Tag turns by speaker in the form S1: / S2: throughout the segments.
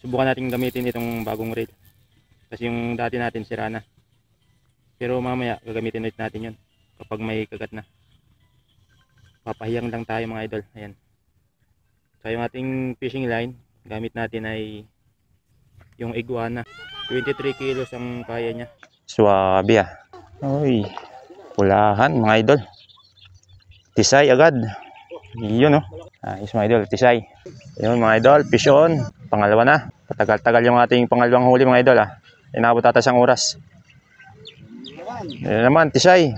S1: subukan natin gamitin itong bagong reel. Kasi yung dati natin sira na. Pero mamaya gagamitin ulit natin yun kapag may kagat na. Papahiyang lang tayo mga idol. Ayan. So yung ating fishing line, gamit natin ay yung iguana. 23 kilos ang kaya niya. Swabe ah. Uy, pulahan mga idol. Tisay agad. Yun oh. Ayos mga idol, tisay. Yun mga idol, fish on. Pangalawa na. Patagal-tagal yung ating pangalawang huli mga idol ah. Inabot ata isang oras. Yan naman, tisay.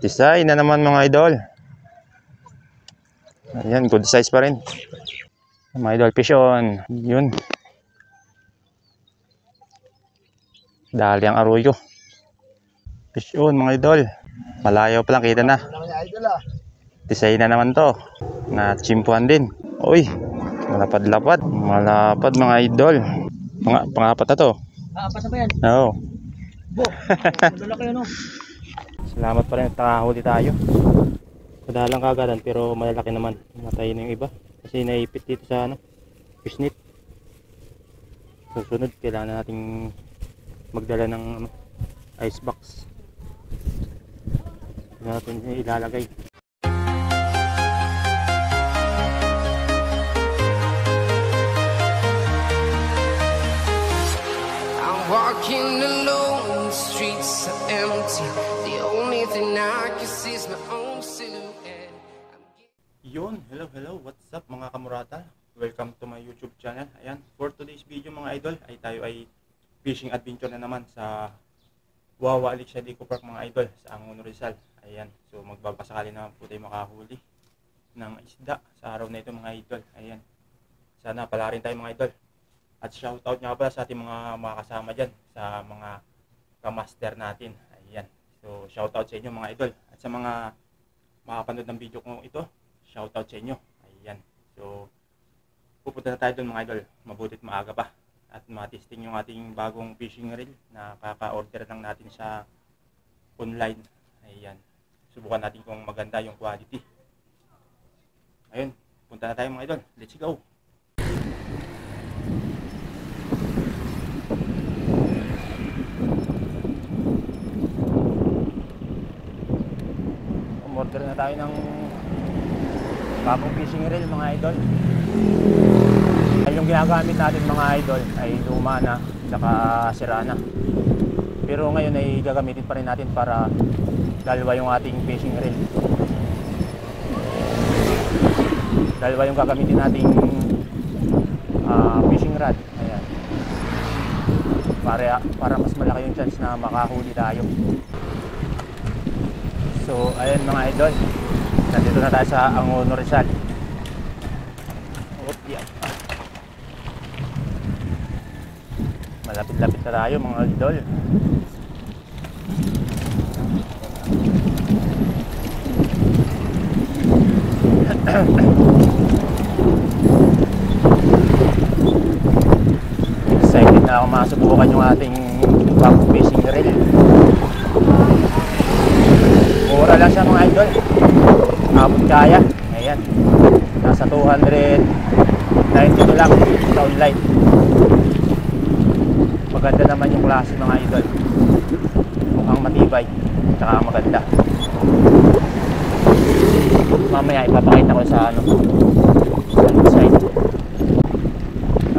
S1: Tisay na naman mga idol. Ayan, good size pa rin. Mga idol, fish on. Yun. Dali ang arroyo. Fish on mga idol. Malayo pa lang, kita na. Tisay na naman to. Natsimpuan din. Uy, malapad-lapad. Malapad mga idol. Pangapat na to.
S2: Apat na ba yan?
S1: Oo.
S2: Bo, malalaki ano?
S1: Salamat pa rin at nakahuli tayo. Madalang kagadan pero malalaki naman. Matay na yung iba. Kasi naipit dito sa fish net. Susunod, kailangan nating magdala ng ice box. Natin ilalagay.
S3: I'm walking alone, the streets are empty. The only thing I can see is my own silhouette.
S1: Yun, hello, what's up mga kamurata? Welcome to my YouTube channel. Ayan, for today's video mga idol, ay tayo ay fishing adventure na naman sa Wawa Alicia Eco Park mga idol, sa Angono Rizal. Ayan, so magbabasakali naman po tayo makahuli ng isda sa araw na ito mga idol. Ayan, sana pala rin tayo mga idol. At shoutout nga pala sa ating mga kasama dyan, sa mga kamaster natin. Ayan, so shoutout sa inyo mga idol. At sa mga makapanood ng video ko ito, shoutout sa inyo. Ayan, so pupunta na tayo doon mga idol, mabutit maaga pa. At matesting yung ating bagong fishing reel na kaka-order lang natin sa online. Ayan, subukan natin kung maganda yung quality. Ayun, punta na tayo mga idol, let's go. Order na tayo ng bagong fishing reel mga idol. Ay, yung ginagamit natin mga idol ay luma na, saka sira na. Pero ngayon ay gagamitin pa rin natin para dalawa yung ating fishing reel. Dalawa yung gagamitin nating fishing rod. Ayan. Para mas malaki yung chance na makahuli tayo. So, ayan mga idol. Nandito na tayo sa Angono Rizal. Yeah. Malapit-lapit na tayo mga idol. Excited na ako masubukan yung ating bagong fishing reel. Mura lang siya mga idol. Abot kaya. Ayan. Nasa 292 lang sa online. Maganda naman yung klase mga idol. Mukhang matibay. Tsaka maganda. Mamaya ipapakita ko sa side.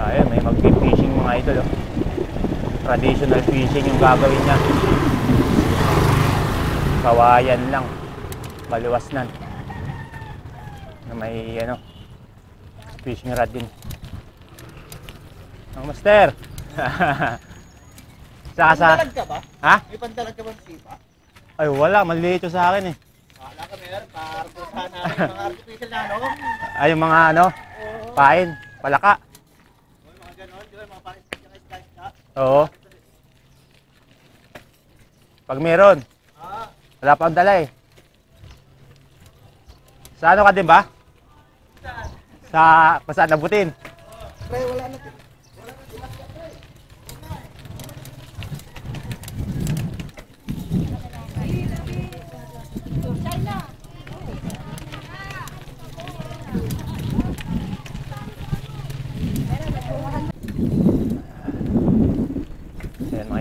S1: Ayan, may mag-fishing mga idol. Oh. Traditional fishing yung gagawin niya. Kawayan lang. Baluwasnan. Na may fishing rod din. Ang master.
S2: Pandalag ka ba?
S1: Ha?
S2: May pandalag ka ba ng sipa?
S1: Ay wala, maliit yung sa akin eh.
S2: Wala ka meron, para-arpusahan namin yung mga artificial na
S1: Ay yung mga pain, palaka.
S2: Mga ganon, di ba? Mga paris-isda.
S1: Oo. Pag meron. Wala pa ang dala eh. Sa ano ka din ba?
S2: Saan?
S1: Saan nabutin?
S2: Pre, wala na.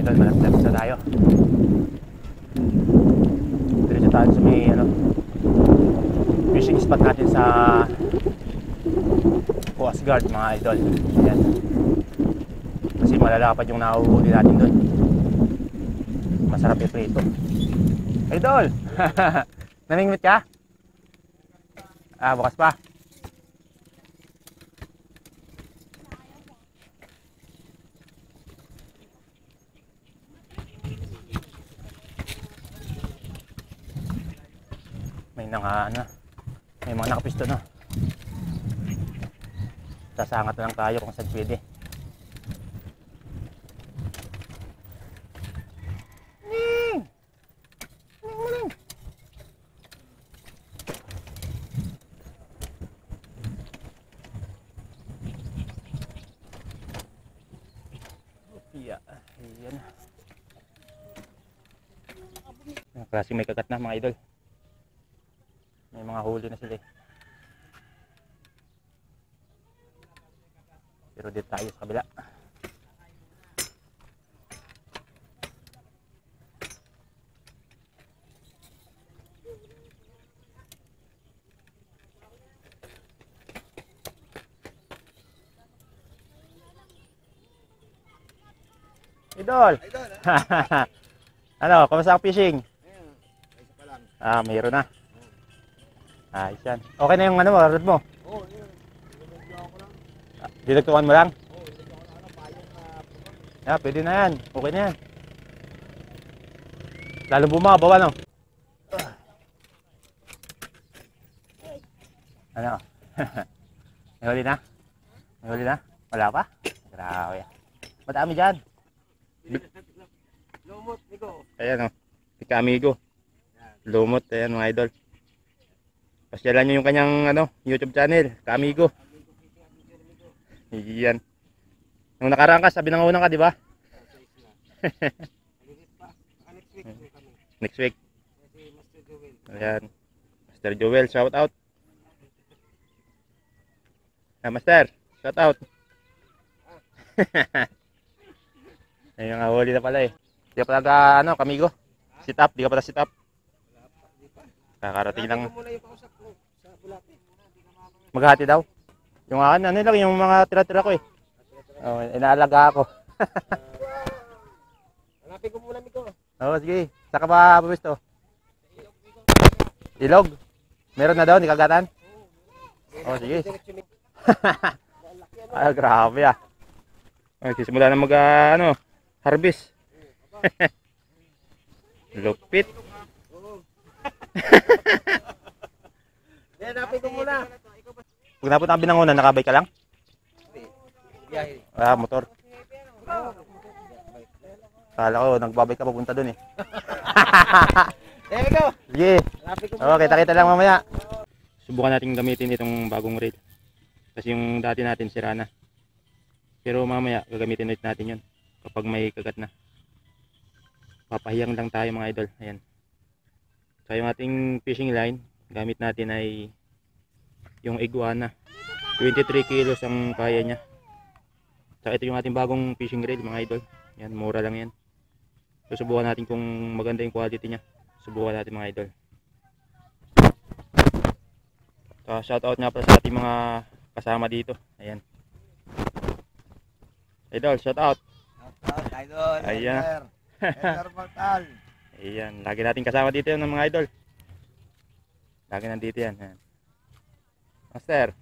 S1: idol, malapit na tayo. Diretso tayo sa may fishing spot natin sa Coast Guard mga idol. Ayan. Kasi malalapad yung nahuhuli natin doon. Masarap yung prito. Idol! Namingwit ka? Bukas pa. May mga nakapisto na. Sasangat na lang tayo kung saan pwede. Ayan. Yung klaseng may kagat na mga idol. May mga huli na sila eh. Pero dito tayo sa kabila. Idol!
S2: Idol,
S1: Ano, kamusta ang fishing?
S2: isa pa lang.
S1: Mayroon na. Ayos yan. Okay na yung rod mo?
S2: Oo, yun. Dinagyan ko lang.
S1: Dinagtukan mo lang?
S2: Oo, dinagyan ko lang payong na
S1: Pwede na yan. Okay na yan. Lalo bumabaw, ano? Ano? May huli na? May huli na? Wala pa? Grabe. Madami dyan.
S2: lumot, Nico.
S1: Ayan o. Pika amigo. Lumot. Ayan mga idol. Pasyalan nyo yung kanyang YouTube channel. Ka-amigo. Iyan. Nung nakaraan ka, sabi nang unang ka, di ba? Next week. Ayan. Master Joel, shout out. Master, shout out. Ayun nga, huli na pala eh. Di ka pala kamigo? Sit up, di ka pala sit up. Kakarating lang. Maghati daw. Yung akin, lang, yung mga tira-tira ko eh. Inaalaga ako.
S2: Hanapin ko muna, Nico.
S1: Oo, sige. Saka ba buwisto? Ilog? Meron na daw, ni kagatan? Oo, sige. Grabe ah. Simula na harvest. Lupit.
S2: Hanapin ko muna.
S1: Pag napunta ang Binangonan, nakabay ka lang?
S2: Biyahe.
S1: Motor. Kala ko, nagbabay ka papunta dun eh.
S2: There we go.
S1: Sige.
S2: Hanapin ko muna.
S1: Kita-kita lang mamaya. Subukan natin gamitin itong bagong reel. Kasi yung dati natin sira na. Pero mamaya, gagamitin ulit natin yun. Kapag may kagat na. Papahiyang lang tayo mga idol. Ayan. So yung ating fishing line, gamit natin ay yung iguana. 23 kilos ang kaya niya. So ito yung ating bagong fishing reel mga idol. Yan, mura lang yan. So subukan natin kung maganda yung quality niya. Subukan natin mga idol. So shout out nga pala sa ating mga kasama dito. Ayan. Idol, shout out.
S2: Idol.
S1: Ayan.
S2: Enter Mortal.
S1: Ayan, lagi natin kasama dito yun ng mga idol. Lagi nandito yan. Ayan. Master.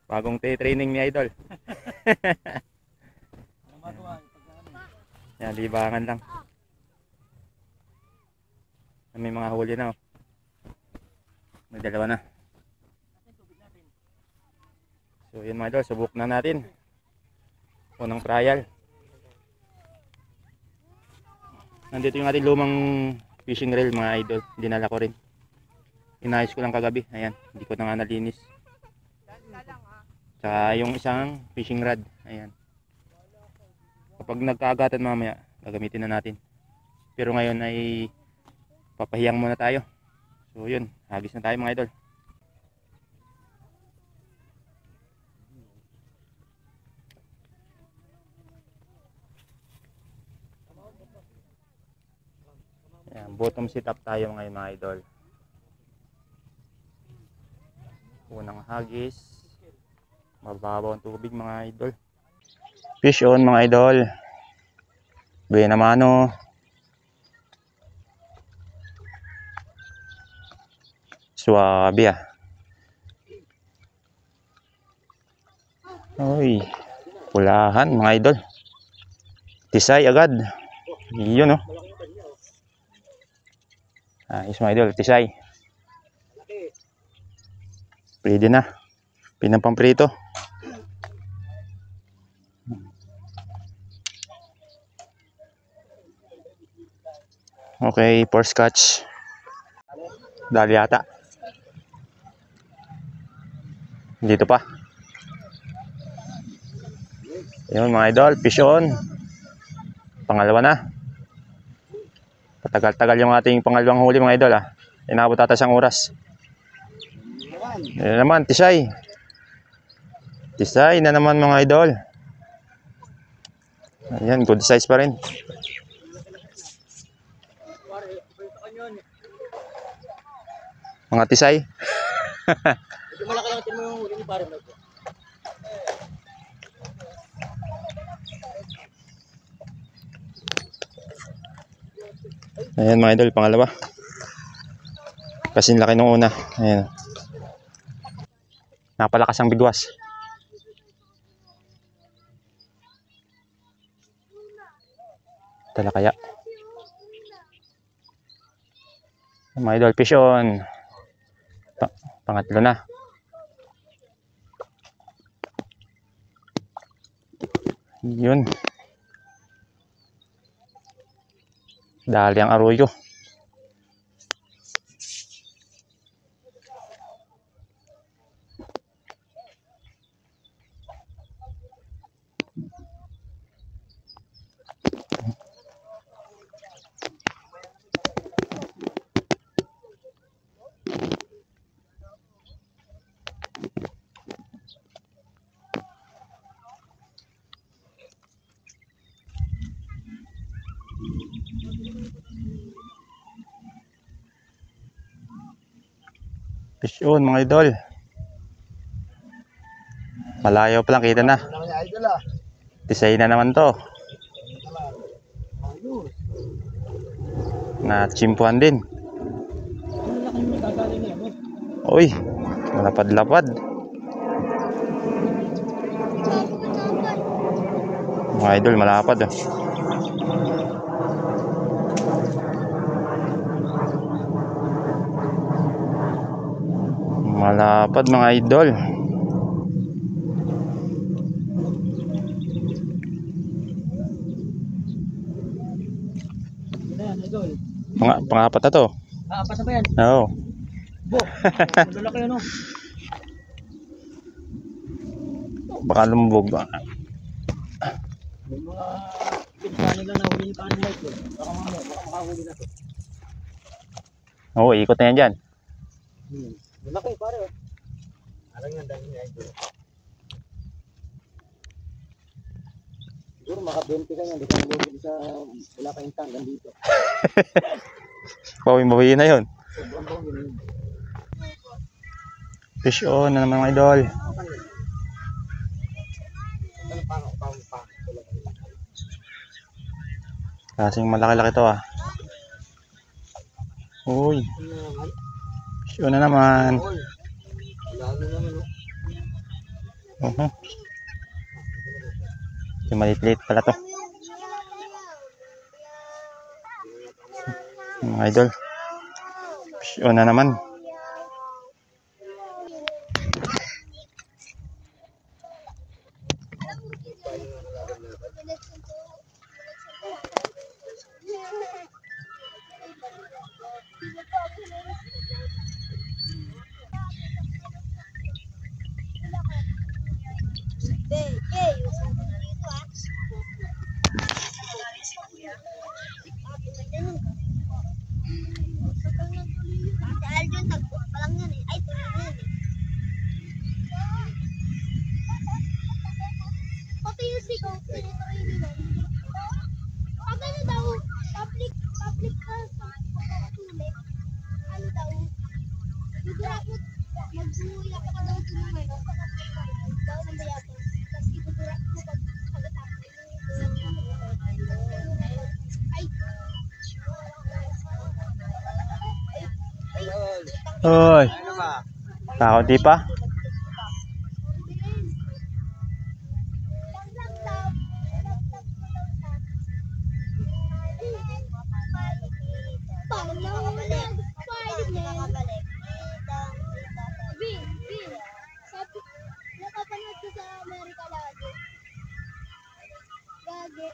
S1: Bagong training ni idol. Yan, libangan lang. May mga huli na oh. May dalawa na. So yun mga idol, subok na natin. Unang trial. Nandito yung ating lumang fishing reel mga idol. Dinala ko rin. Inayos ko lang kagabi. Ayan, hindi ko na nga nalinis. Tsaka yung isang fishing rod. Ayan. Kapag nagkaagatan mamaya, gagamitin na natin. Pero ngayon ay papahiyang muna tayo. So yun, hagis na tayo mga idol. Bottom sit up tayo ngayon mga idol. Unang hagis. Mababaw ang tubig mga idol. Fish on mga idol. Buena mano. Suwabe ah. Uy, pulahan mga idol. Tisay agad. Yun oh. Ayos mga idol, tisay. Pwede na. Pinampamprito. Okay, first catch. Dali yata. Dito pa. Yun mga idol, fish on. Pangalawa na. Patagal-tagal yung ating pangalawang huli mga idol ah. Inabot ata siyang oras. Yan naman, tisay. Tisay na naman mga idol. Ayan, good size pa rin. Mga tisay.
S2: Malaki lang din mo yung huli ni pare mo.
S1: Ayan mga idol, pangalawa. Kasing laki nung una. Ayan. Napalakas ang bigwas. Tala kaya. Mga idol, fish on. Pangatlo na. Yun. Dali ang arroyo. Fish on mga idol. Malayo pa lang, kita na. Tisay na naman to. Na chimpuan din. Uy, malapad-lapad. Mga idol, malapad oh. Malapad mga idol. Pangapat na to.
S2: Apat na ba yan?
S1: Oo.
S2: Bo, malalaki ano?
S1: Baka lumubog ba?
S2: May mga pinsan nila na huli ni Paano Mike. Baka makahuli na to.
S1: Oo, ikot na yan dyan.
S2: Malaki pare. Alang yan dahil niya ito. Siguro maka-20 ka yan. Di ka nalugin sa wala kayong tanggan dito.
S1: Bawin-bawiin na yun.
S2: Sobrang bawin yun.
S1: Fish on na naman mga idol. Kasing malaki-laki to ah. Uy. Fish on na naman. Yung maliit-liit pala to. Mga idol. Fish on na naman.
S4: Tuturak mo, magbuya ka daw sa mga daw ng bayabas. Tapos ituturak mo pagkatapos.
S1: Hoy. Tao di pa?
S4: Napapanood ko sa Amerika lagi. Gagi.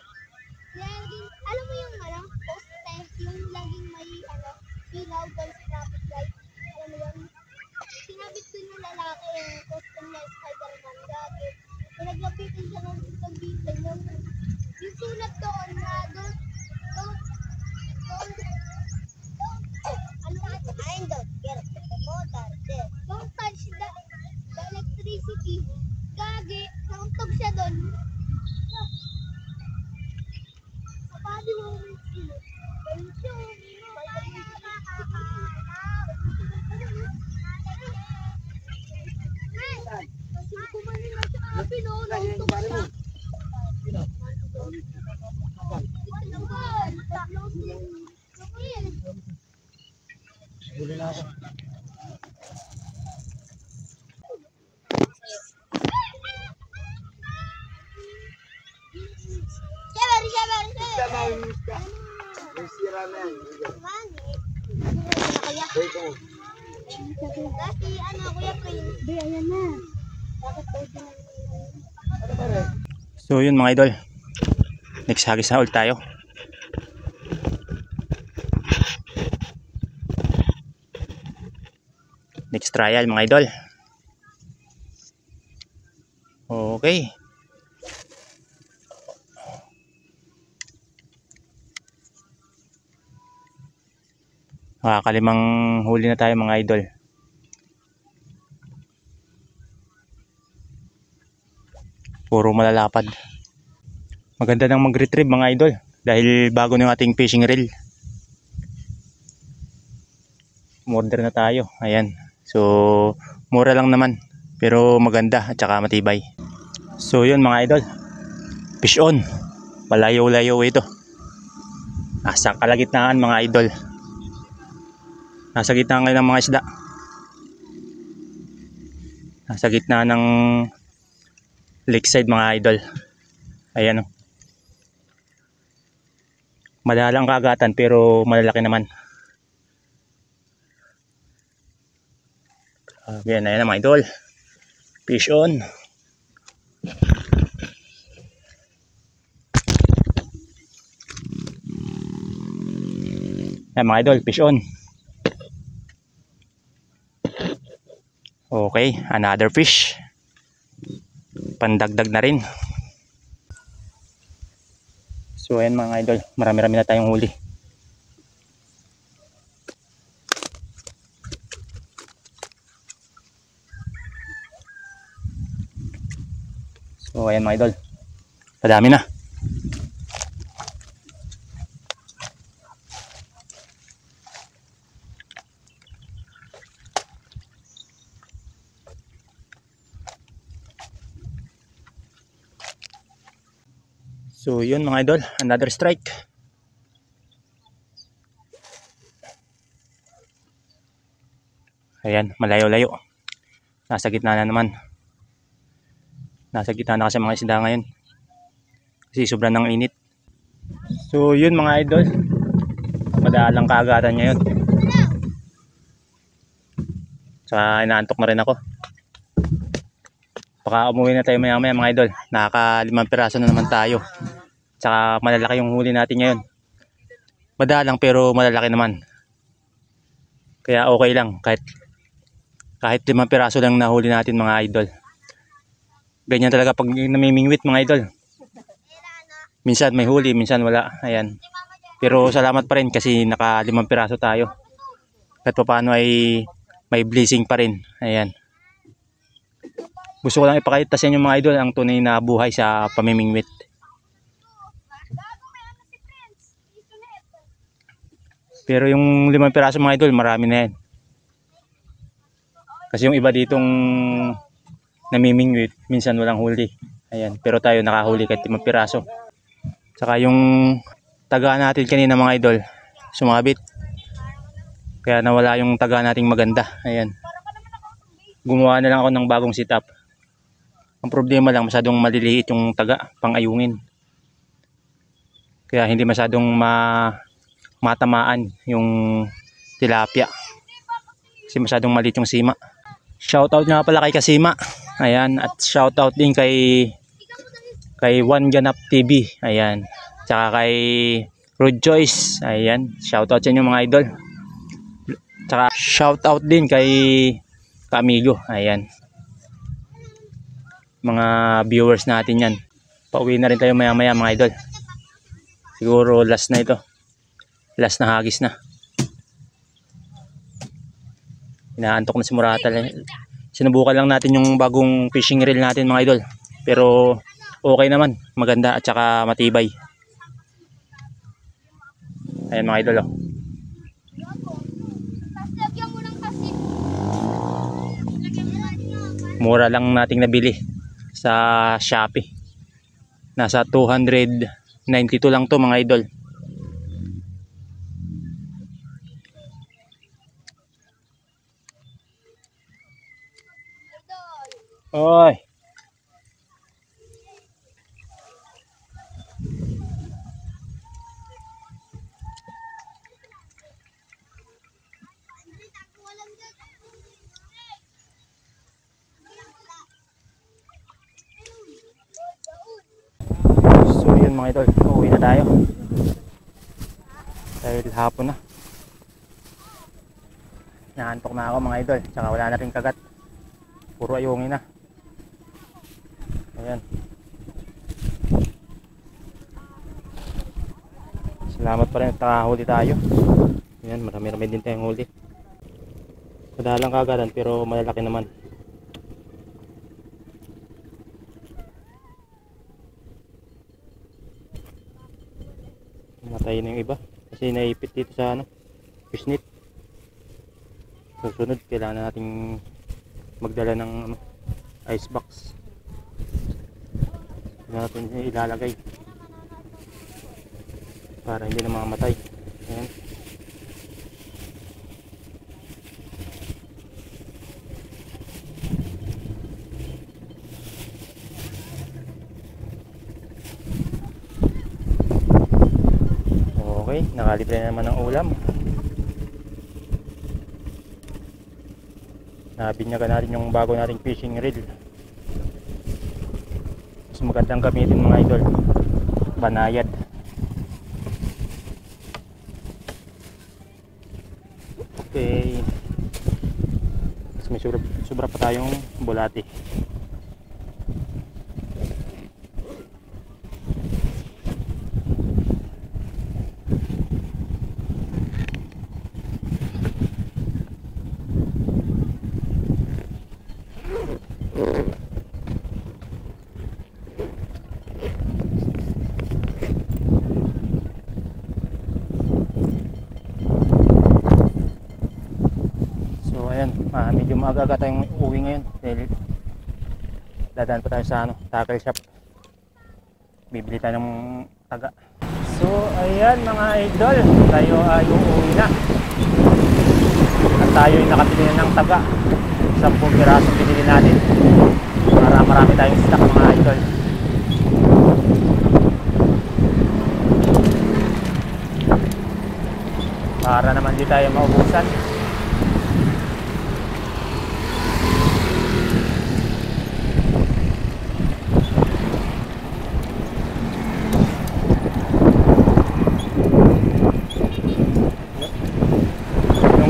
S4: Laging, alam mo yung poste, yung laging may ilaw doon sa traffic light. Alam mo yun? Sinabit ko yung lalaki yung costume niya, Spider-Man. Gagi. Pinaglapitin siya ng pagbitin yung sulat doon na don't touch the electricity. Gagi, nakantog siya doon. Kapadi mo yung sila. Kasi kumanin na siya api, no? Nakantog siya.
S2: Huli na ako.
S1: So yun mga idol. Next hagis na ulit tayo. Next trial mga idol. Okay. Makakalimang huli na tayo mga idol. Puro malalapad. Maganda nang mag-retrieve mga idol dahil bago na yung ating fishing reel. Order na tayo. Ayan. So mura lang naman pero maganda at saka matibay. So yun mga idol. Fish on. Malayo-layo ito. Nasa kalagitnaan mga idol. Nasa gitna ngayon ng mga isda. Nasa gitna ng lakeside mga idol. Ayan o. Madalang kagatan pero malalaki naman. Ayan, ayan mga idol. Fish on. Ayan mga idol, fish on. Okay, another fish. Pandagdag na rin. So ayan mga idol, marami-rami na tayong huli. So ayan mga idol, padami na. So yun mga idol, another strike. Ayan, malayo-layo. Nasa gitna na naman. Nasa gitna na kasi mga isda ngayon. Kasi sobrang ng init. So yun mga idol, madalang kaagatan ngayon. Saka inaantok na rin ako. Baka umuwi na tayo maya-maya mga idol. Nakaka-5 piraso na naman tayo. Tsaka malalaki yung huli natin ngayon. Madalang pero malalaki naman. Kaya okay lang kahit 5 piraso lang nahuli natin mga idol. Ganyan talaga pag namimingwit mga idol. Minsan may huli, minsan wala. Ayan. Pero salamat pa rin kasi naka 5 piraso tayo. Kahit pa paano ay may blessing pa rin. Ayan. Gusto ko lang ipakita sa inyo mga idol ang tunay na buhay sa pamimingwit. Pero yung 5 piraso mga idol, marami na yan. Kasi yung iba ditong namimingwit, minsan walang huli. Ayan, pero tayo nakahuli kahit 5 piraso. Saka yung taga natin kanina mga idol, sumabit. Kaya nawala yung taga nating maganda. Ayan. Gumawa na lang ako ng bagong setup. Ang problema lang, masyadong maliliit yung taga, pang-ayungin. Kaya hindi masyadong matamaan yung tilapia. Kasi masyadong maliit yung sima. Shoutout nga pala kay Kasima. Ayan, at shoutout din kay One Ganap TV. Ayan. Tsaka kay Rude Choice. Ayan, shoutout sa inyo mga idol. Tsaka shoutout din kay Kamigo. Ayan. Mga viewers natin yan. Pauwi na rin tayo maya maya mga idol. Siguro last na ito. Last na hagis na. Inaantok na si Muratal. Sinubukan lang natin yung bagong fishing reel natin mga idol. Pero okay naman. Maganda at saka matibay. Ayan mga idol. Oh. Mura lang nating nabili sa Shopee. Nasa 292 lang to mga idol. Oy. So yun mga idol, uuwi na tayo. Dahil hapon na. Naantok na ako mga idol, tsaka wala na rin kagat. Puro ayungin na. Ayan. Salamat pa rin at nakahuli tayo. Ayan, marami-rami din tayong huli. Madalang kagaran pero malalaki naman. Matay na yung iba kasi naipit dito sa fish net. Susunod kailangan nating magdala ng ice box. Natin ilalagay para hindi na mamamatay. Ayan. Okay, nakalibre na naman ng ulam. Nabinyagan natin yung bago nating fishing reel. Mas magandang gamitin mga idol, banayad. Okay, mas may sobra pa tayong bulati. Medyo maaga tayong uwi ngayon dahil dadaan pa tayo sa tackle shop, bibili tayo ng taga. So ayan mga idol, tayo ay uuwi na at tayo ay nakabili na ng taga. 10 pirasong binili natin para marami tayong stock mga idol. Para naman di tayo maubusan.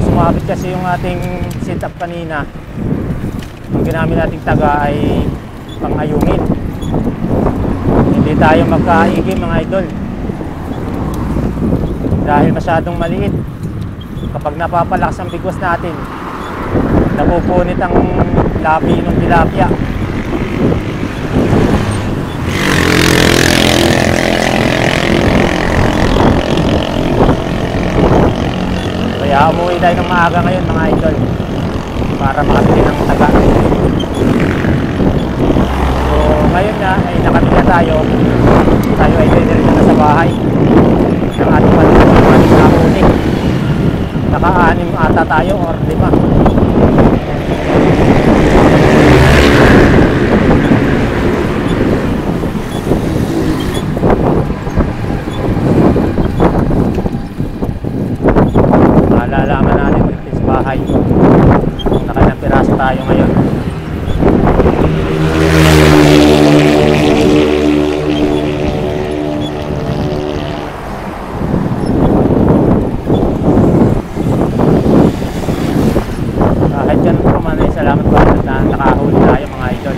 S1: Sumabit kasi yung ating setup kanina. Ang ginamit nating taga ay pang-ayungin. Hindi tayo magkaigi mga idol dahil masyadong maliit. Kapag napapalakas ang bigwas natin, napupunit ang labi ng tilapia. Kaya umuwi tayo ng maaga ngayon mga idol.
S2: para makabili ng taga. So ngayon nga ay nakabili na tayo ay diretso na sa bahay ng ating ating nakuni. Naka-anim ata tayo or 5. Malalaman natin ulit sa bahay. Nakailang piraso tayo ngayon. Kahit yan po man ay salamat po na nakahuli tayo mga idol.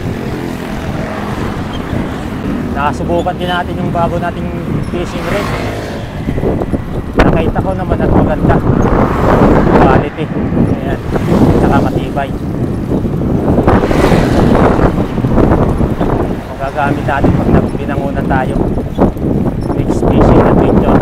S2: Nakasubukan din natin yung bago nating fishing rig. Nakita ko naman at maganda quality, ayan, saka matibay. Magagamit natin pag binangunan tayo next fishing adventure.